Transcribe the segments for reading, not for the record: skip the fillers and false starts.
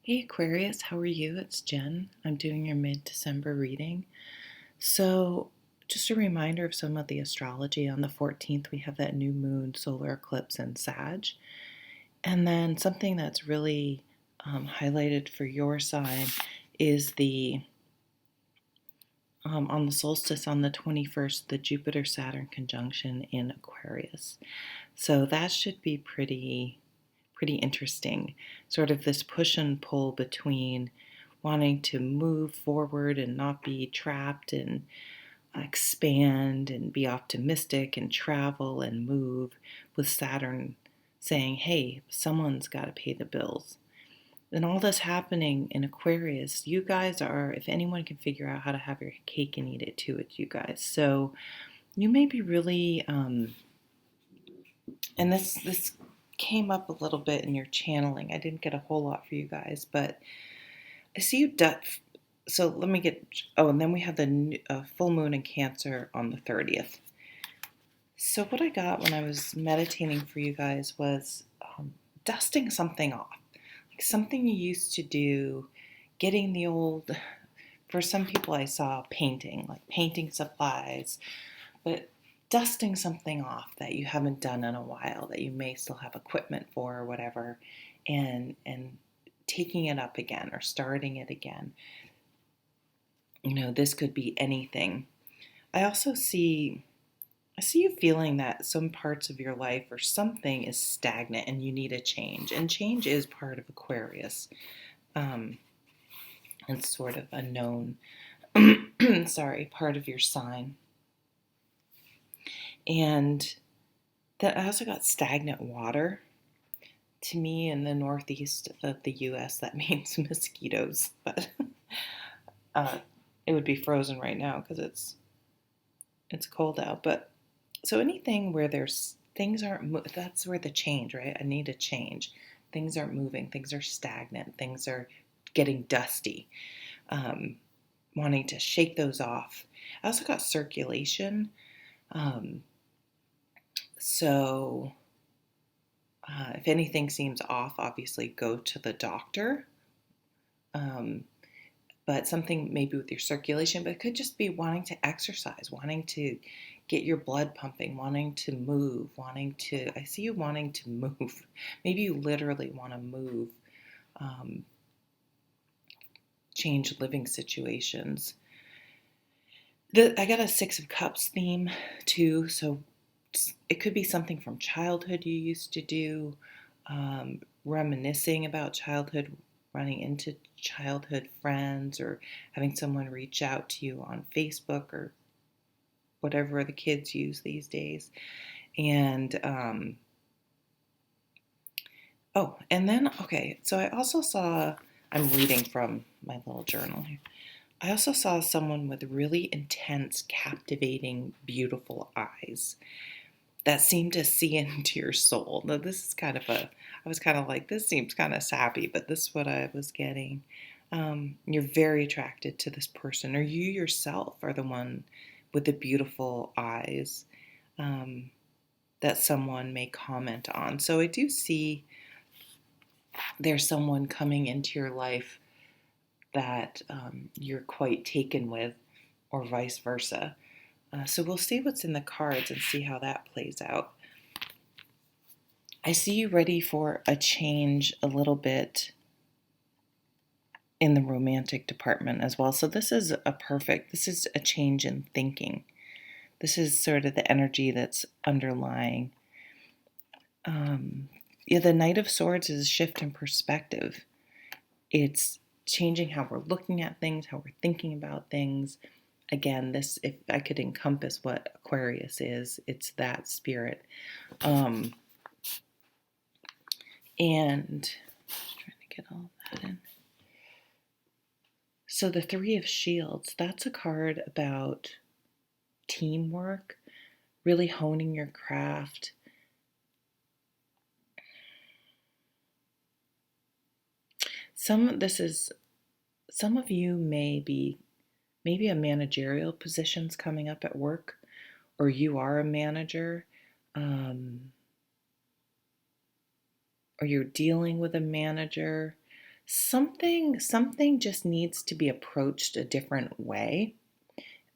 Hey Aquarius, how are you? It's Jen. I'm doing your mid-December reading. So, just a reminder of some of the astrology. On the 14th, we have that new moon solar eclipse in Sag. And then something that's really highlighted for your sign is on the solstice on the 21st, the Jupiter-Saturn conjunction in Aquarius. So that should be pretty interesting. Sort of this push and pull between wanting to move forward and not be trapped and expand and be optimistic and travel and move, with Saturn saying, hey, someone's got to pay the bills. And all this happening in Aquarius, you guys are, if anyone can figure out how to have your cake and eat it too, it's you guys. So you may be really, and this came up a little bit in your channeling. I didn't get a whole lot for you guys, but I see you. So let me get. Oh, and then we have the full moon in Cancer on the 30th. So what I got when I was meditating for you guys was dusting something off, like something you used to do, getting the old. For some people, I saw painting, like painting supplies, but dusting something off that you haven't done in a while, that you may still have equipment for or whatever, and taking it up again or starting it again. This could be anything. I see you feeling that some parts of your life or something is stagnant and you need a change. And change is part of Aquarius. It's sort of a known, part of your sign. And that I also got stagnant water. To me, in the northeast of the U.S., that means mosquitoes, but it would be frozen right now because it's cold out. But so anything where there's things aren't, that's where the change, right? I need a change. Things aren't moving. Things are stagnant. Things are getting dusty. Wanting to shake those off. I also got circulation. So if anything seems off, obviously go to the doctor. But something maybe with your circulation, but it could just be wanting to exercise, wanting to get your blood pumping, wanting to move, I see you wanting to move. Maybe you literally want to move, change living situations. I got a Six of Cups theme too, so it could be something from childhood you used to do, reminiscing about childhood, running into childhood friends, or having someone reach out to you on Facebook or whatever the kids use these days. And so I also saw, I'm reading from my little journal here. I also saw someone with really intense, captivating, beautiful eyes that seemed to see into your soul. Now, this is I was kind of like, this seems kind of sappy, but this is what I was getting. You're very attracted to this person, or you yourself are the one with the beautiful eyes that someone may comment on. So I do see there's someone coming into your life that you're quite taken with, or vice versa. So we'll see what's in the cards and see how that plays out. I see you ready for a change a little bit in the romantic department as well. So this is a change in thinking. This is sort of the energy that's underlying. The Knight of Swords is a shift in perspective. It's changing how we're looking at things, how we're thinking about things. Again, this, if I could encompass what Aquarius is, it's that spirit. And trying to get all that in. So the Three of Shields, that's a card about teamwork, really honing your craft. Some of you may be maybe a managerial position's coming up at work, or you are a manager, or you're dealing with a manager. something just needs to be approached a different way.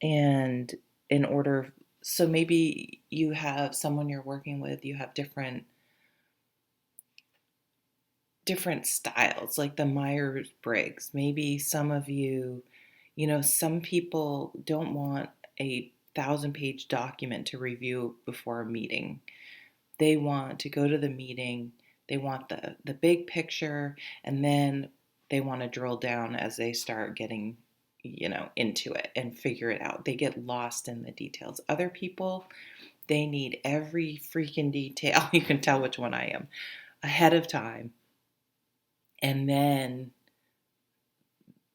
And in order, so maybe you have someone you're working with, you have different styles, like the Myers-Briggs. Maybe some of you, some people don't want a 1,000-page document to review before a meeting. They want to go to the meeting, they want the big picture, and then they want to drill down as they start getting, into it and figure it out. They get lost in the details. Other people, they need every freaking detail. You can tell which one I am ahead of time. And then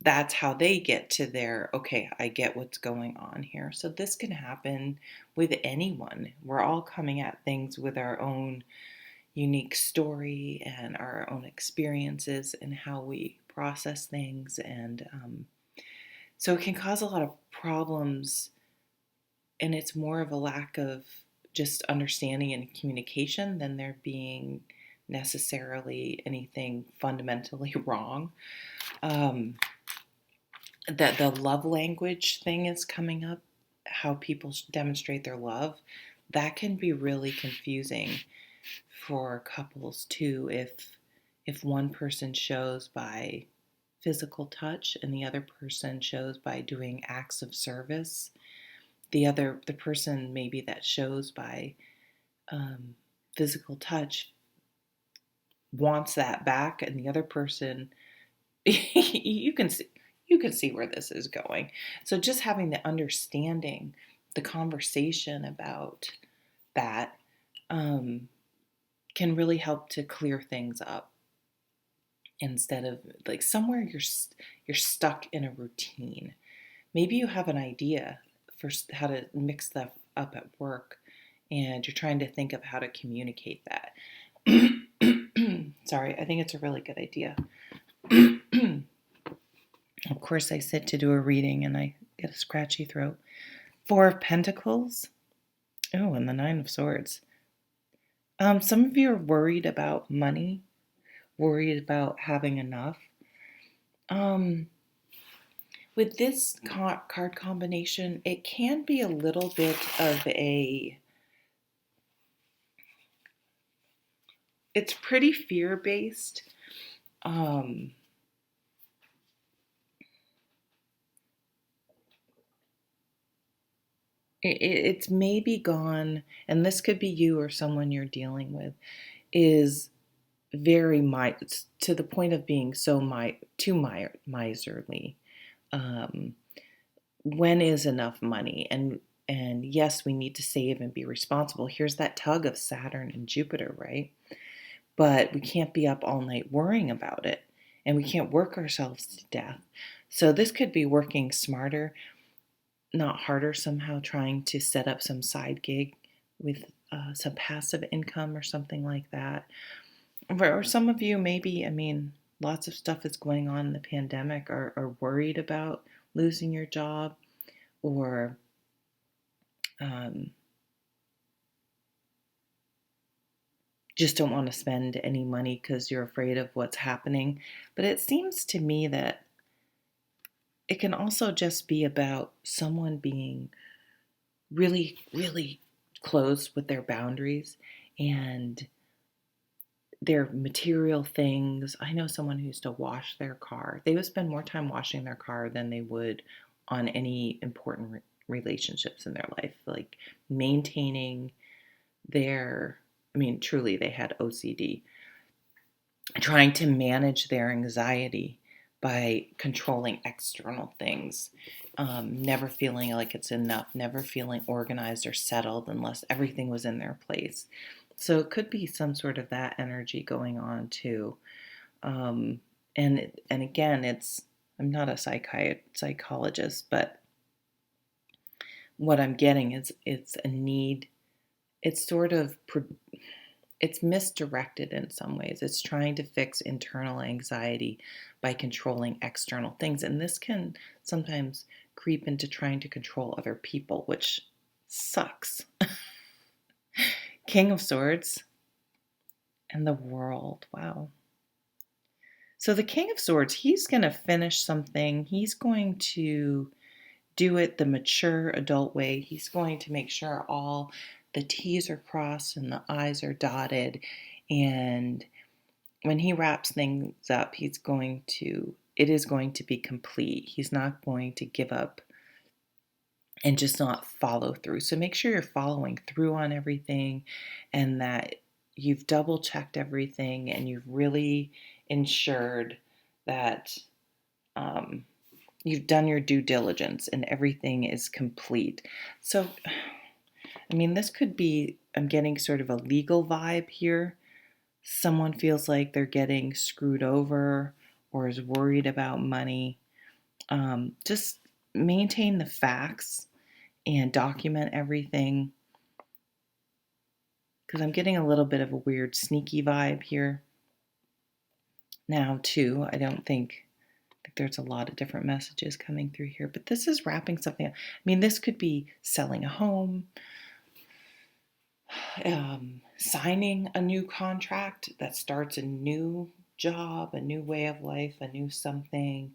that's how they get to their, okay, I get what's going on here. So this can happen with anyone. We're all coming at things with our own unique story and our own experiences and how we process things. And so it can cause a lot of problems. And it's more of a lack of just understanding and communication than there being necessarily anything fundamentally wrong. That the love language thing is coming up, how people demonstrate their love, that can be really confusing for couples too. If one person shows by physical touch and the other person shows by doing acts of service, the person maybe that shows by physical touch wants that back, and the other person, you can see where this is going. So just having the understanding, the conversation about that can really help to clear things up, instead of like somewhere you're stuck in a routine. Maybe you have an idea for how to mix stuff up at work, and you're trying to think of how to communicate that. Sorry, I think it's a really good idea. Of course, I sit to do a reading and I get a scratchy throat. 4 of Pentacles. Oh, and the 9 of Swords. Some of you are worried about money, worried about having enough. With this card combination, it can be a little bit of it's pretty fear-based. It's maybe gone, and this could be you or someone you're dealing with, is very to the point of being so miserly. When is enough money? And yes, we need to save and be responsible. Here's that tug of Saturn and Jupiter, right? But we can't be up all night worrying about it, and we can't work ourselves to death. So this could be working smarter, not harder, somehow trying to set up some side gig with some passive income or something like that. Or some of you, maybe, lots of stuff is going on in the pandemic, are worried about losing your job, or just don't want to spend any money because you're afraid of what's happening. But it seems to me that it can also just be about someone being really, really close with their boundaries and their material things. I know someone who used to wash their car. They would spend more time washing their car than they would on any important relationships in their life, like maintaining truly they had OCD, trying to manage their anxiety by controlling external things, never feeling like it's enough, never feeling organized or settled unless everything was in their place. So it could be some sort of that energy going on too. And again, I'm not a psychologist, but what I'm getting is it's a need. It's misdirected in some ways. It's trying to fix internal anxiety by controlling external things. And this can sometimes creep into trying to control other people, which sucks. King of Swords and the World. Wow. So the King of Swords, he's going to finish something. He's going to do it the mature adult way. He's going to make sure all the T's are crossed and the I's are dotted. And when he wraps things up, it is going to be complete. He's not going to give up and just not follow through. So make sure you're following through on everything and that you've double checked everything and you've really ensured that you've done your due diligence and everything is complete. So, I mean, this could be, I'm getting sort of a legal vibe here. Someone feels like they're getting screwed over or is worried about money. Just maintain the facts and document everything, because I'm getting a little bit of a weird sneaky vibe here now too. I don't think there's a lot of different messages coming through here, but this is wrapping something up. I mean, this could be selling a home, signing a new contract that starts a new job, a new way of life, a new something,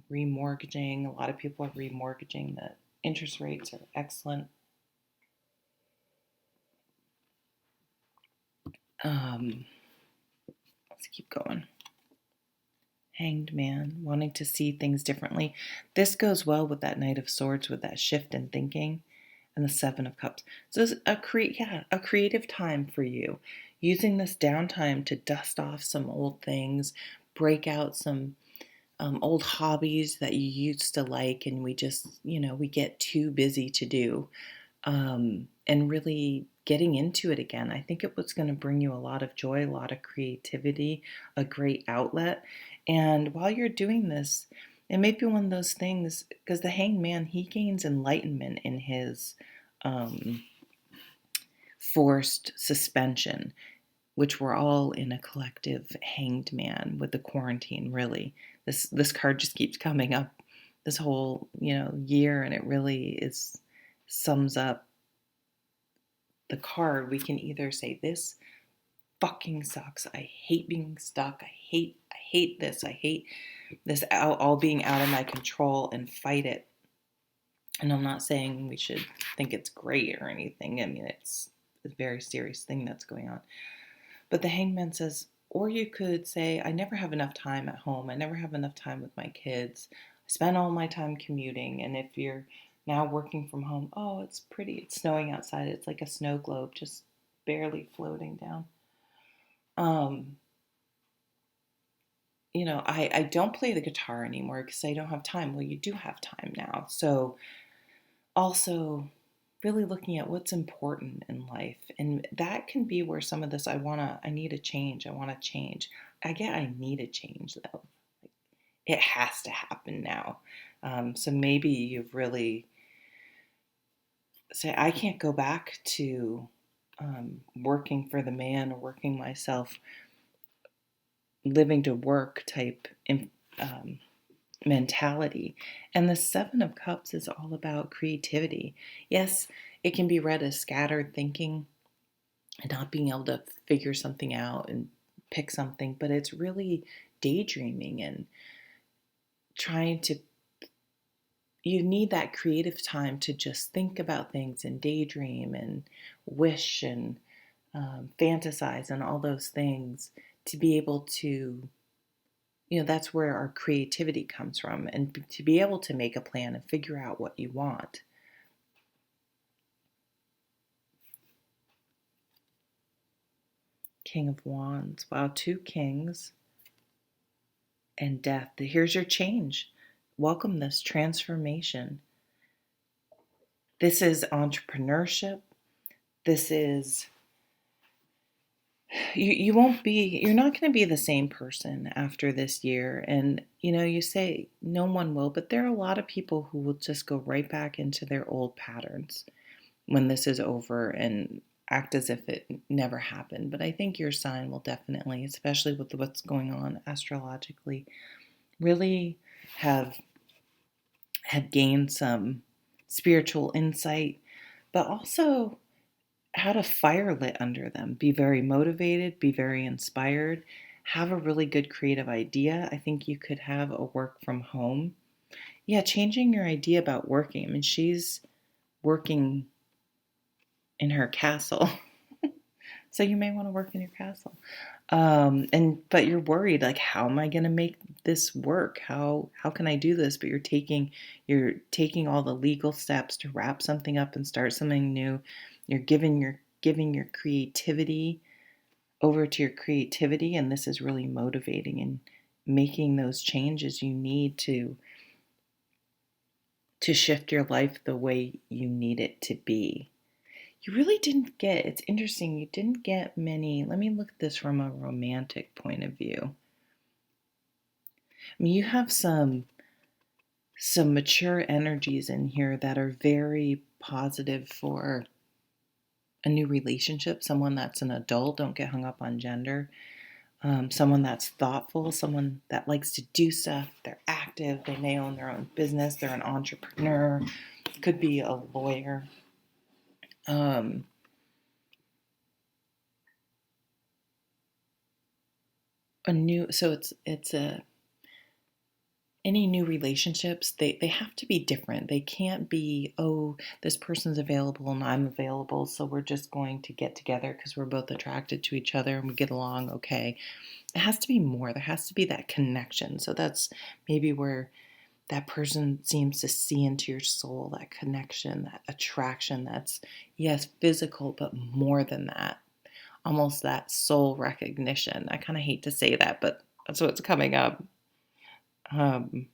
remortgaging. A lot of people are remortgaging. The interest rates are excellent. Let's keep going. Hanged Man, wanting to see things differently. This goes well with that Knight of Swords, with that shift in thinking, and the Seven of Cups. So it's a creative time for you, using this downtime to dust off some old things, break out some old hobbies that you used to like, and we just, we get too busy to do, and really getting into it again. I think it was going to bring you a lot of joy, a lot of creativity, a great outlet. And while you're doing this, it may be one of those things, because the Hanged Man, he gains enlightenment in his forced suspension, which we're all in a collective hanged man with the quarantine, really. This card just keeps coming up this whole, year, and it really sums up the card. We can either say, this fucking sucks. I hate being stuck. I hate this. I hate this all being out of my control, and fight it. And I'm not saying we should think it's great or anything. I mean, it's a very serious thing that's going on. But the Hangman says, or you could say, I never have enough time at home. I never have enough time with my kids. I spend all my time commuting. And if you're now working from home, oh, it's pretty. It's snowing outside. It's like a snow globe just barely floating down. I don't play the guitar anymore because I don't have time. Well, you do have time now. So also really looking at what's important in life. And that can be where some of this, I need a change. I want to change. I need a change though. It has to happen now. So maybe you've really say, I can't go back to working for the man or working myself, living to work type mentality. And the Seven of Cups is all about creativity. Yes, it can be read as scattered thinking and not being able to figure something out and pick something, but it's really daydreaming and you need that creative time to just think about things and daydream and wish and fantasize and all those things, to be able to, that's where our creativity comes from, and to be able to make a plan and figure out what you want. King of Wands. Wow, 2 kings and death. Here's your change. Welcome this transformation. This is entrepreneurship. This is, you're not going to be the same person after this year. And, you say no one will, but there are a lot of people who will just go right back into their old patterns when this is over and act as if it never happened. But I think your sign will definitely, especially with what's going on astrologically, really have gained some spiritual insight, but also had a fire lit under them. Be very motivated, be very inspired, have a really good creative idea. I think you could have a work from home. Yeah, changing your idea about working. I mean, she's working in her castle. So you may want to work in your castle. And but you're worried, like, how am I going to make this work? How can I do this? But you're taking all the legal steps to wrap something up and start something new. You're giving your creativity over to your creativity, and this is really motivating and making those changes you need to shift your life the way you need it to be. You really didn't get, it's interesting, you didn't get many. Let me look at this from a romantic point of view. I mean, you have some mature energies in here that are very positive for a new relationship, someone that's an adult. Don't get hung up on gender. Someone that's thoughtful, someone that likes to do stuff. They're active, they may own their own business, they're an entrepreneur, could be a lawyer. Um, a new, so it's a any new relationships, they have to be different. They can't be, oh, this person's available and I'm available, so we're just going to get together because we're both attracted to each other and we get along okay. It has to be more. There has to be that connection. So that's maybe where that person seems to see into your soul, that connection, that attraction that's, yes, physical, but more than that. Almost that soul recognition. I kind of hate to say that, but that's what's coming up. Um,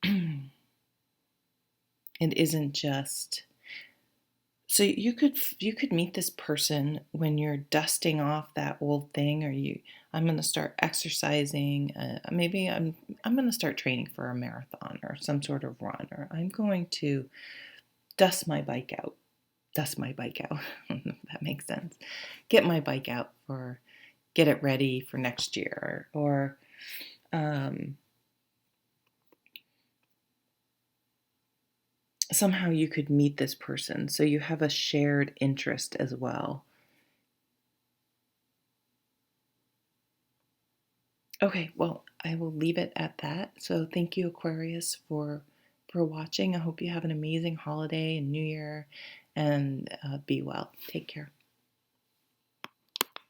it isn't just, so you could meet this person when you're dusting off that old thing, or I'm going to start exercising. Maybe I'm going to start training for a marathon or some sort of run, or I'm going to dust my bike out. Dust my bike out. I don't know if that makes sense. Get my bike out, or get it ready for next year, or um, somehow you could meet this person so you have a shared interest as well. Okay, well, I will leave it at that. So thank you, Aquarius, for watching. I hope you have an amazing holiday and New Year, and be well. Take care.